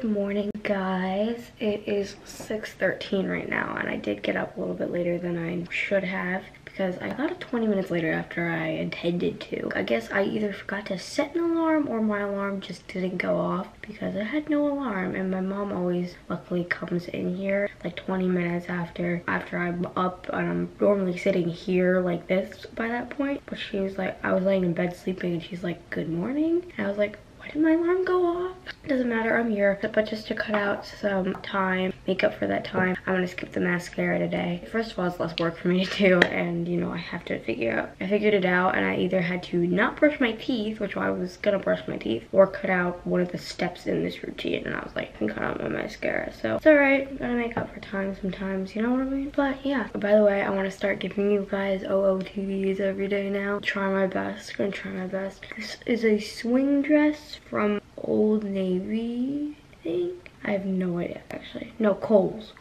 Good morning, guys. It is 6:13 right now, and I did get up a little bit later than I should have because I got up 20 minutes later after I intended to. I guess I either forgot to set an alarm or my alarm just didn't go off because I had no alarm, and my mom always luckily comes in here like 20 minutes after I'm up, and I'm normally sitting here like this by that point. But she was like, I was laying in bed sleeping, and she's like, good morning. And I was like, why did my alarm go off? Doesn't matter, I'm here. But just to cut out some time, make up for that time, I'm gonna skip the mascara today. First of all, it's less work for me to do, and you know, I have to I figured it out, and I either had to not brush my teeth, which I was gonna brush my teeth, or cut out one of the steps in this routine, and I was like, I can cut out my mascara. So it's alright, gotta make up for time sometimes, you know what I mean? But yeah, by the way, I wanna start giving you guys OOTDs every day now. Try my best, gonna try my best. This is a swing dress from Old Navy, I think. I have no idea, actually. No, Kohl's.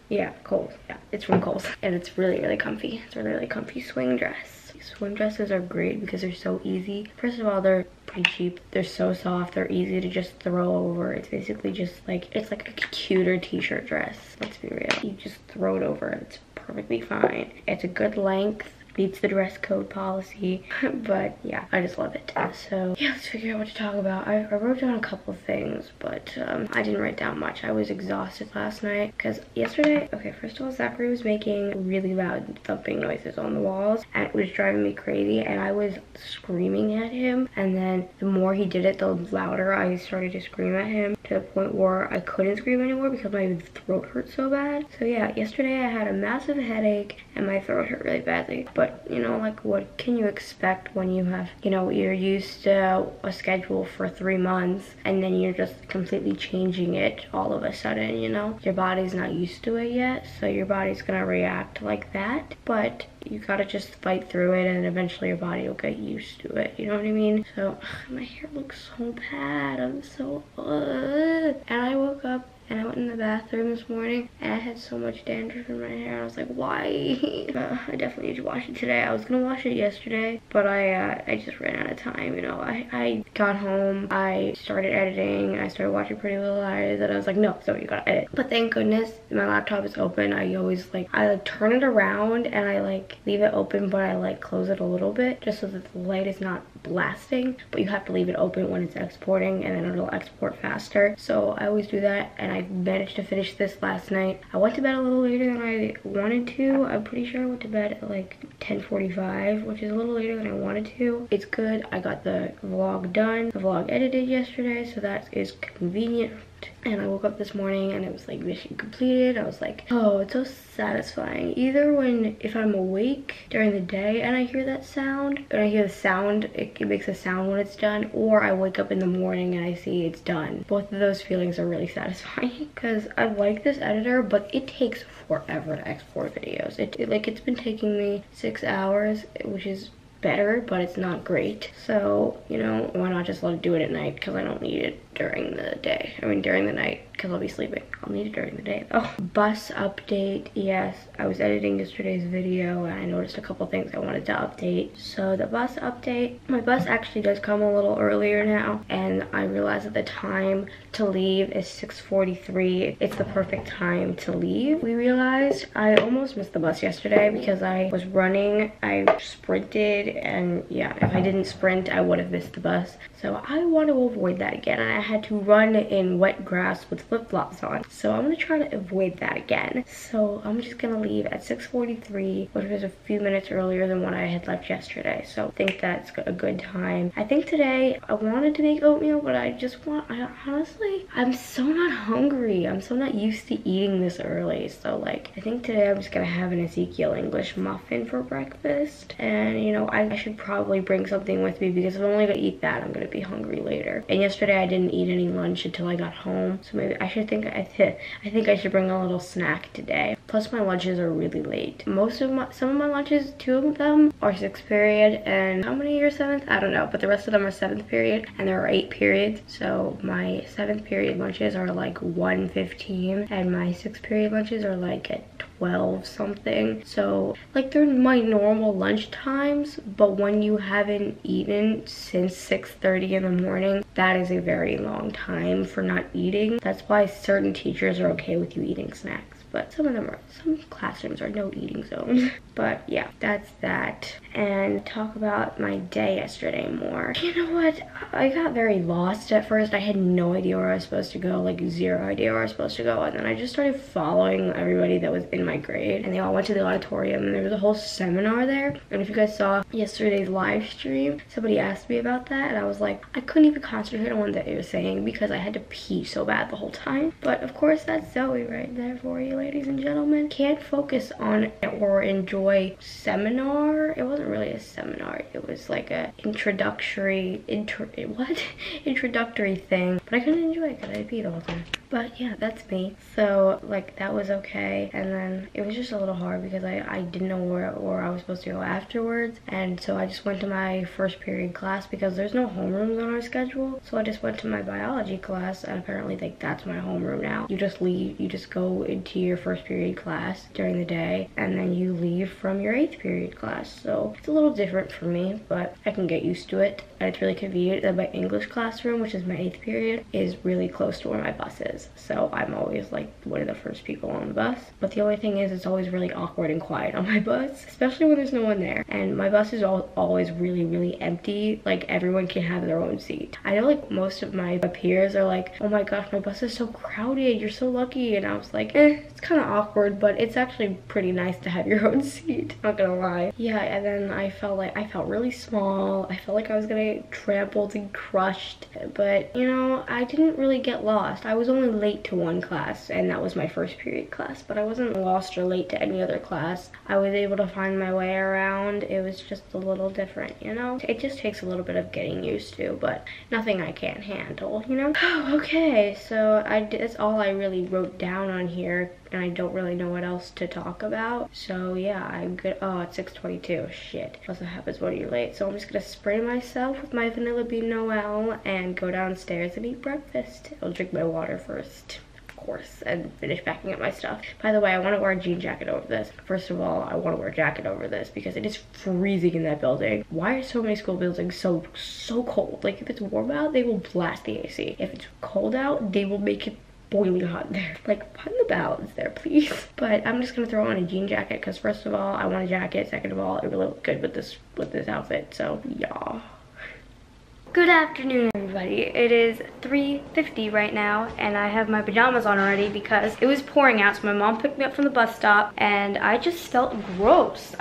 Yeah, Kohl's. Yeah, it's from Kohl's. And it's really, really comfy. It's a really, really comfy swing dress. Swing dresses are great because they're so easy. First of all, they're pretty cheap. They're so soft. They're easy to just throw over. It's basically just like, it's like a cuter t-shirt dress. Let's be real. You just throw it over and it's perfectly fine. It's a good length. Beats the dress code policy, but yeah, I just love it. So yeah, let's figure out what to talk about. I wrote down a couple of things, but I didn't write down much. I was exhausted last night because yesterday, okay, first of all, Zachary was making really loud thumping noises on the walls, and it was driving me crazy, and I was screaming at him, and then the more he did it, the louder I started to scream at him, to the point where I couldn't scream anymore because my throat hurt so bad. So yeah, yesterday I had a massive headache and my throat hurt really badly, but you know, like, what can you expect when you have, you know, you're used to a schedule for 3 months and then you're just completely changing it all of a sudden, you know? Your body's not used to it yet, so your body's gonna react like that, but you gotta just fight through it, and eventually your body will get used to it, you know what I mean? So my hair looks so bad. I'm so and I woke up and I went in the bathroom this morning and I had so much dandruff in my hair, and I was like, why? I definitely need to wash it today. I was gonna wash it yesterday, but I just ran out of time, you know. I got home, I started editing, I started watching Pretty Little Liars, and I was like, no, so you gotta edit. But thank goodness my laptop is open. I turn it around and I like leave it open, but I like close it a little bit just so that the light is not blasting, but you have to leave it open when it's exporting, and then it'll export faster. So I always do that, and I managed to finish this last night. I went to bed a little later than I wanted to. I'm pretty sure I went to bed at like 10:45, which is a little later than I wanted to. It's good. I got the vlog done, the vlog edited yesterday, so that is convenient. And I woke up this morning and it was like mission completed. I was like, oh, it's so satisfying. Either if I'm awake during the day and I hear that sound, and I hear the sound, it makes a sound when it's done, or I wake up in the morning and I see it's done. Both of those feelings are really satisfying because I like this editor, but it takes forever to export videos. It's been taking me 6 hours, which is better, but it's not great. So, you know, why not just let it do it at night, because I don't need it during the day. I mean, during the night, because I'll be sleeping. I'll need it during the day though. Bus update. Yes, I was editing yesterday's video and I noticed a couple things I wanted to update. So the bus update, my bus actually does come a little earlier now, and I realized that the time to leave is 6:43. It's the perfect time to leave. We realized I almost missed the bus yesterday because I was running. I sprinted, and yeah, if I didn't sprint, I would have missed the bus. So I want to avoid that again, and I had to run in wet grass with flip-flops on. So I'm gonna try to avoid that again. So I'm just gonna leave at 6:43, which was a few minutes earlier than when I had left yesterday. So I think that's a good time. I think today I wanted to make oatmeal, but honestly, I'm so not hungry. I'm so not used to eating this early. So like, I think today I'm just gonna have an Ezekiel English muffin for breakfast. And you know, I should probably bring something with me because if I'm only gonna eat that, I'm gonna be hungry later. And yesterday I didn't eat any lunch until I got home. So maybe I think I should bring a little snack today. Plus my lunches are really late. Some of my lunches, 2 of them are 6th period, and how many are 7th? I don't know, but the rest of them are 7th period, and there are 8 periods. So my 7th period lunches are like 1:15, and my 6th period lunches are like at 12 something. So like they're my normal lunch times, but when you haven't eaten since 6:30 in the morning, that is a very long time for not eating. That's why certain teachers are okay with you eating snacks. But some classrooms are no eating zones. But yeah, that's that. And talk about my day yesterday more. You know what? I got very lost at first. I had no idea where I was supposed to go, like zero idea where I was supposed to go. And then I just started following everybody that was in my grade. And they all went to the auditorium and there was a whole seminar there. And if you guys saw yesterday's live stream, somebody asked me about that. And I was like, I couldn't even concentrate on what they were saying because I had to pee so bad the whole time. But of course, that's Zoe right there for you, ladies and gentlemen. Can't focus on or enjoy seminar. It wasn't really a seminar. It was like a introductory thing. But I couldn't enjoy it because I peed the whole time. But yeah, that's me. So like that was okay. And then it was just a little hard because I didn't know where I was supposed to go afterwards. And so I just went to my first period class because there's no homerooms on our schedule. So I just went to my biology class, and apparently like that's my homeroom now. You just leave, you just go into your first period class during the day, and then you leave from your 8th period class. So it's a little different for me, but I can get used to it. And it's really convenient that my English classroom, which is my 8th period, is really close to where my bus is. So I'm always like one of the first people on the bus. But the only thing is, it's always really awkward and quiet on my bus, especially when there's no one there. And my bus is always really, really empty. Like everyone can have their own seat. I know like most of my peers are like, oh my gosh, my bus is so crowded, you're so lucky. And I was like, it's kind of awkward, but it's actually pretty nice to have your own seat, not gonna lie. Yeah, and then I felt really small. I felt like I was gonna get trampled and crushed, but you know, I didn't really get lost. I was only late to one class, and that was my first period class, but I wasn't lost or late to any other class. I was able to find my way around. It was just a little different, you know? It just takes a little bit of getting used to, but nothing I can't handle, you know? Okay, so that's all I really wrote down on here, and I don't really know what else to talk about. So yeah, I'm good. Oh, it's 6:22. Shit. Also happens when you're late. So I'm just gonna spray myself with my Vanilla Bean Noel and go downstairs and eat breakfast. I'll drink my water first, of course, and finish packing up my stuff. By the way, I want to wear a jean jacket over this. First of all, I want to wear a jacket over this because it is freezing in that building. Why are so many school buildings so cold? Like if it's warm out, they will blast the AC. If it's cold out, they will make it boiling hot there. Like, find the balance there, please. But I'm just gonna throw on a jean jacket because first of all, I want a jacket. Second of all, it really look good with this outfit. So yeah. Good afternoon, everybody. It is 3:50 right now, and I have my pajamas on already because it was pouring out. So my mom picked me up from the bus stop, and I just felt gross.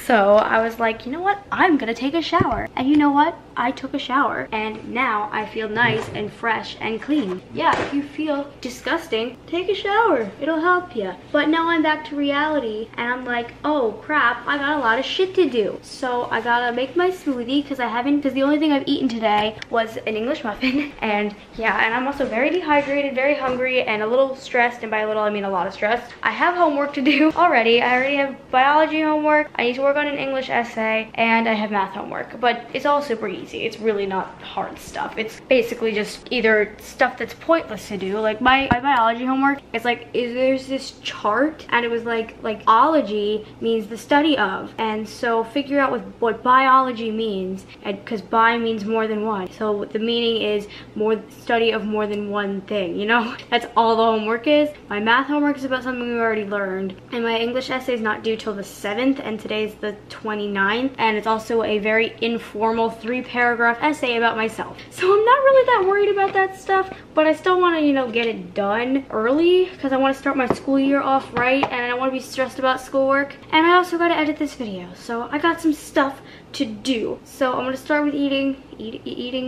So I was like, you know what? I'm gonna take a shower. And you know what? I took a shower and now I feel nice and fresh and clean. Yeah, if you feel disgusting, take a shower. It'll help you. But now I'm back to reality and I'm like, oh crap, I got a lot of shit to do. So I gotta make my smoothie because the only thing I've eaten today was an English muffin. And yeah, and I'm also very dehydrated, very hungry, and a little stressed. And by a little, I mean a lot of stress. I have homework to do already. I already have biology homework. I need to work on an English essay, and I have math homework. But it's all super easy. It's really not hard stuff. It's basically just either stuff that's pointless to do. Like my biology homework, it's like there's this chart, and it was like ology means the study of, and so figure out what biology means, and because bi means more than one, so the meaning is more study of more than one thing, you know. That's all the homework is. My math homework is about something we already learned, and my English essay is not due till the 7th, and today's the 29th, and it's also a very informal 3-paragraph essay about myself. So I'm not really that worried about that stuff, but I still want to, you know, get it done early because I want to start my school year off right, and I don't want to be stressed about schoolwork. And I also got to edit this video, so I got some stuff to do. So I'm gonna start with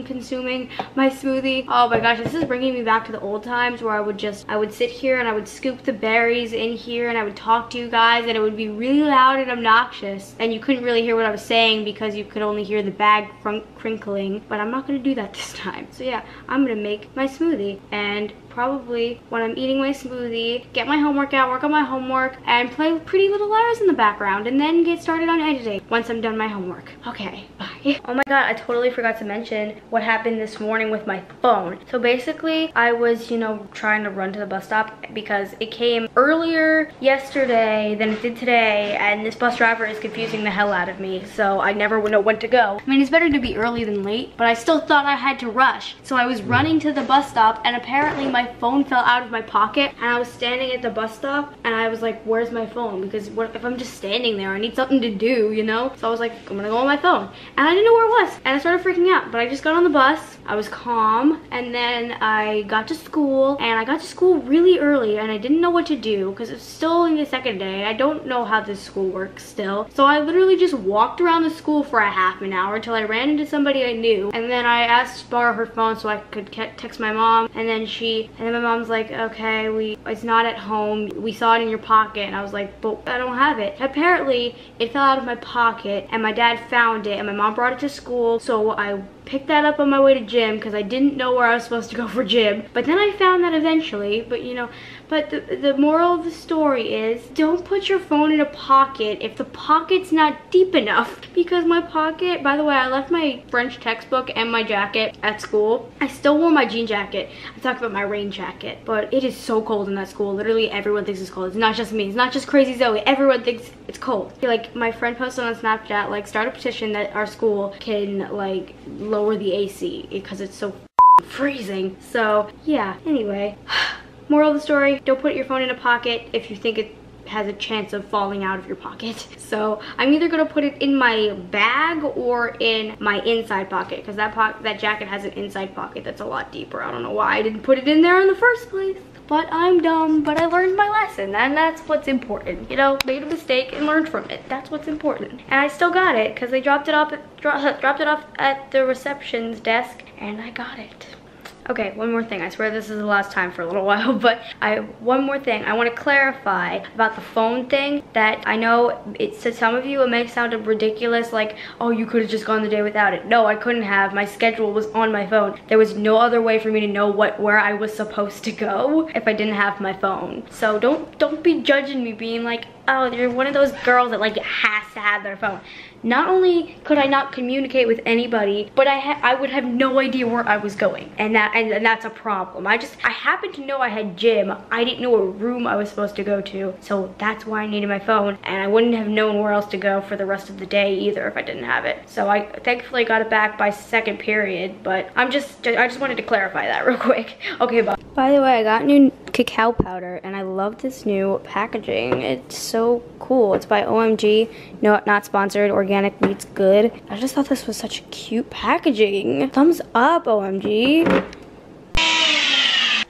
consuming my smoothie. Oh my gosh, this is bringing me back to the old times where I would sit here and I would scoop the berries in here and I would talk to you guys, and it would be really loud and obnoxious, and you couldn't really hear what I was saying because you could only hear the bag crinkling. But I'm not gonna do that this time. So yeah, I'm gonna make my smoothie, and probably when I'm eating my smoothie, get my homework out, work on my homework, and play Pretty Little Liars in the background, and then get started on editing once I'm done my homework. Okay, bye. Oh my god, I totally forgot to to mention what happened this morning with my phone. So basically, I was, you know, trying to run to the bus stop because it came earlier yesterday than it did today, and this bus driver is confusing the hell out of me, so I never know when to go. I mean, it's better to be early than late, but I still thought I had to rush. So I was running to the bus stop, and apparently my phone fell out of my pocket, and I was standing at the bus stop, and I was like, where's my phone? Because what if I'm just standing there? I need something to do, you know? So I was like, I'm gonna go on my phone. And I didn't know where it was, and I started freaking out, but I just got on the bus, I was calm, and then I got to school, and I got to school really early, and I didn't know what to do, because it's still only the second day. I don't know how this school works still. So I literally just walked around the school for a half an hour until I ran into somebody I knew, and then I asked to borrow her phone so I could text my mom, and then my mom's like, okay, it's not at home, we saw it in your pocket, and I was like, but I don't have it. Apparently, it fell out of my pocket, and my dad found it, and my mom brought it to school, so I picked that up on my way to gym because I didn't know where I was supposed to go for gym. But then I found that eventually, but you know, but the moral of the story is don't put your phone in a pocket if the pocket's not deep enough. Because my pocket, by the way, I left my French textbook and my jacket at school. I still wore my jean jacket. I talked about my rain jacket, but it is so cold in that school. Literally everyone thinks it's cold. It's not just me. It's not just crazy Zoe. Everyone thinks it's cold. Like my friend posted on Snapchat, like start a petition that our school can like lower the AC because it's so freezing. So yeah, anyway, moral of the story, don't put your phone in a pocket if you think it has a chance of falling out of your pocket. So I'm either gonna put it in my bag or in my inside pocket, because that jacket has an inside pocket that's a lot deeper. I don't know why I didn't put it in there in the first place. But I'm dumb, but I learned my lesson, and that's what's important. You know, made a mistake and learned from it. That's what's important. And I still got it, because they dropped it off at the reception's desk, and I got it. Okay, one more thing. I swear this is the last time for a little while, but one more thing. I want to clarify about the phone thing, that I know to some of you it may sound ridiculous, like, oh, you could have just gone the day without it. No, I couldn't have. My schedule was on my phone. There was no other way for me to know where I was supposed to go if I didn't have my phone. So don't be judging me being like, oh, you're one of those girls that like has to have their phone. Not only could I not communicate with anybody, but I would have no idea where I was going, and that's a problem. I happened to know I had gym. I didn't know what room I was supposed to go to, so that's why I needed my phone, and I wouldn't have known where else to go for the rest of the day either if I didn't have it. So I thankfully got it back by second period, but I just wanted to clarify that real quick. Okay, bye. By the way, I got new cacao powder, and I love this new packaging. It's so cool. It's by OMG. No, not sponsored. Organic meat's good. I just thought this was such cute packaging. Thumbs up, OMG.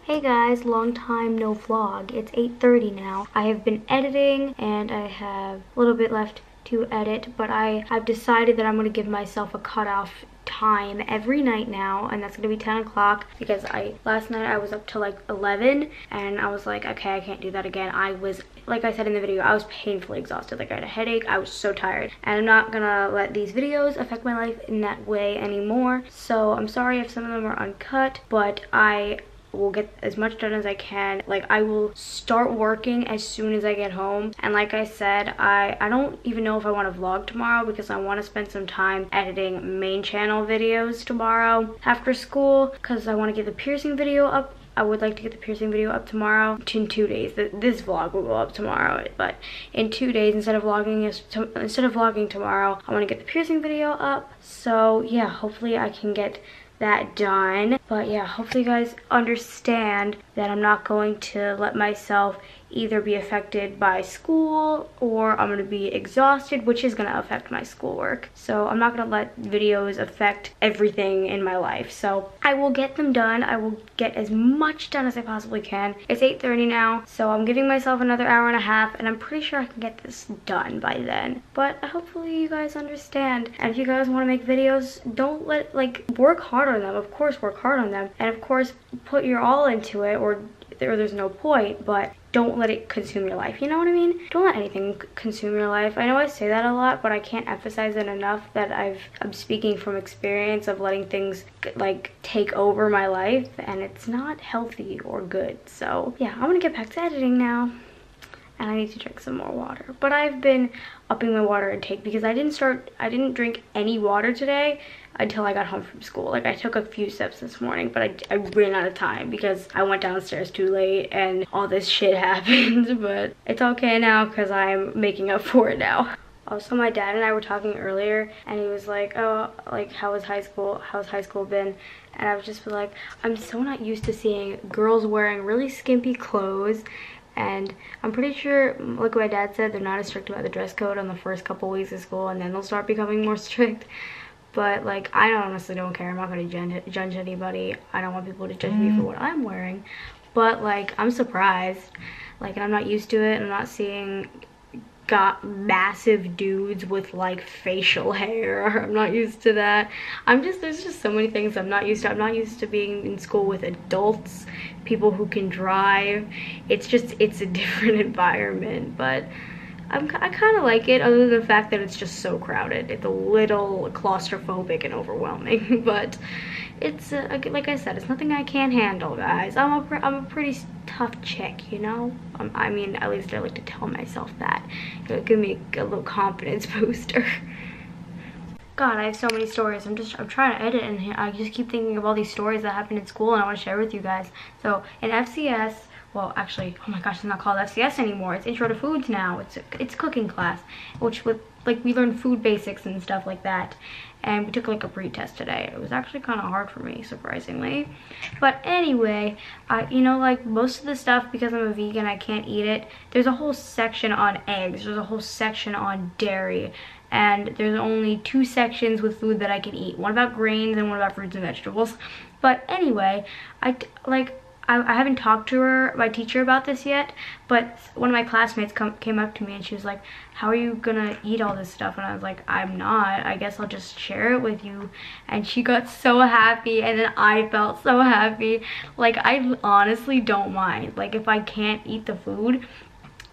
Hey guys, long time no vlog. It's 8:30 now. I have been editing, and I have a little bit left to edit, but I've decided that I'm going to give myself a cutoff time every night now, and that's gonna be 10 o'clock, because last night I was up till like 11, and I was like, okay, I can't do that again. I was, like I said in the video, I was painfully exhausted. Like I had a headache. I was so tired, and I'm not gonna let these videos affect my life in that way anymore. So I'm sorry if some of them are uncut, but I will get as much done as I can. Like I will start working as soon as I get home, and like I said, I don't even know if I want to vlog tomorrow, because I want to spend some time editing main channel videos tomorrow after school, because I want to get the piercing video up. I would like to get the piercing video up tomorrow in 2 days. This vlog will go up tomorrow, but in 2 days, instead of vlogging tomorrow, I want to get the piercing video up. So yeah, hopefully I can get that done. But yeah, hopefully you guys understand that I'm not going to let myself either be affected by school, or I'm gonna be exhausted, which is gonna affect my schoolwork. So I'm not gonna let videos affect everything in my life. So I will get them done. I will get as much done as I possibly can. It's 8:30 now, so I'm giving myself another hour and a half, and I'm pretty sure I can get this done by then. But hopefully you guys understand. And if you guys wanna make videos, don't work hard on them. Of course, work hard on them. And of course, put your all into it, or there's no point, but don't let it consume your life. You know what I mean? Don't let anything consume your life. I know I say that a lot, but I can't emphasize it enough that I'm speaking from experience of letting things like take over my life, and it's not healthy or good. So yeah, I'm gonna get back to editing now. and I need to drink some more water. But I've been upping my water intake because I didn't drink any water today until I got home from school. Like, I took a few sips this morning, but I ran out of time because I went downstairs too late and all this shit happened. But it's okay now because I'm making up for it now. Also, my dad and I were talking earlier, and he was like, oh, like, how's high school been? And I was just like, I'm so not used to seeing girls wearing really skimpy clothes. And I'm pretty sure, like my dad said, they're not as strict about the dress code on the first couple weeks of school, and then they'll start becoming more strict. But, like, I honestly don't care. I'm not going to judge anybody. I don't want people to judge me for what I'm wearing. But, like, I'm surprised. Like, and I'm not used to it. I'm not seeing got massive dudes with like facial hair. I'm not used to that. There's just so many things I'm not used to. I'm not used to being in school with adults, people who can drive. It's a different environment, but I kind of like it, other than the fact that it's just so crowded. It's a little claustrophobic and overwhelming, but it's like I said, it's nothing I can't handle, guys. I'm a pretty tough chick, you know. I mean, at least I like to tell myself that. It'll give me a little confidence booster. God, I have so many stories. I'm trying to edit, and I just keep thinking of all these stories that happened in school, and I want to share with you guys. So in FCS. Well, actually, oh my gosh, it's not called FCS anymore. It's Intro to Foods now. It's cooking class, which with like we learned food basics and stuff like that. And we took like a pre-test today. It was actually kind of hard for me, surprisingly. But anyway, you know, like most of the stuff, because I'm a vegan, I can't eat it. There's a whole section on eggs. There's a whole section on dairy. And there's only 2 sections with food that I can eat. One about grains and one about fruits and vegetables. But anyway, I haven't talked to my teacher about this yet, but one of my classmates came up to me and she was like, how are you gonna eat all this stuff? And I was like, I'm not. I guess I'll just share it with you. And she got so happy, and then I felt so happy. Like, I honestly don't mind. Like, if I can't eat the food,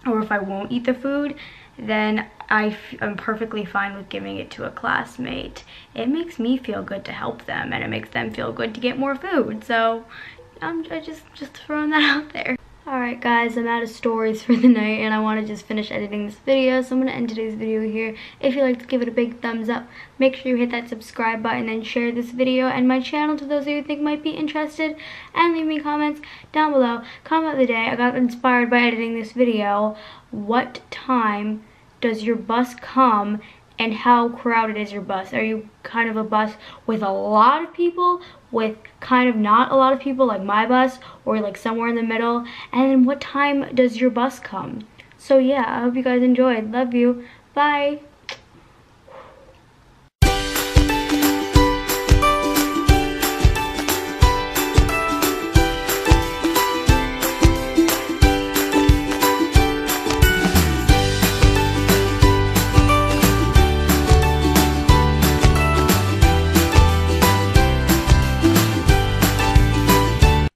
or if I won't eat the food, then I'm perfectly fine with giving it to a classmate. It makes me feel good to help them, and it makes them feel good to get more food. So I'm just throwing that out there. Alright guys, I'm out of stories for the night, and I want to just finish editing this video, so I'm going to end today's video here. If you liked, give it a big thumbs up. Make sure you hit that subscribe button and share this video and my channel to those of you who think might be interested, and leave me comments down below. Comment of the day: I got inspired by editing this video. What time does your bus come, and how crowded is your bus? Are you kind of a bus with a lot of people, with kind of not a lot of people like my bus, or like somewhere in the middle? And then what time does your bus come? So yeah, I hope you guys enjoyed. Love you. Bye.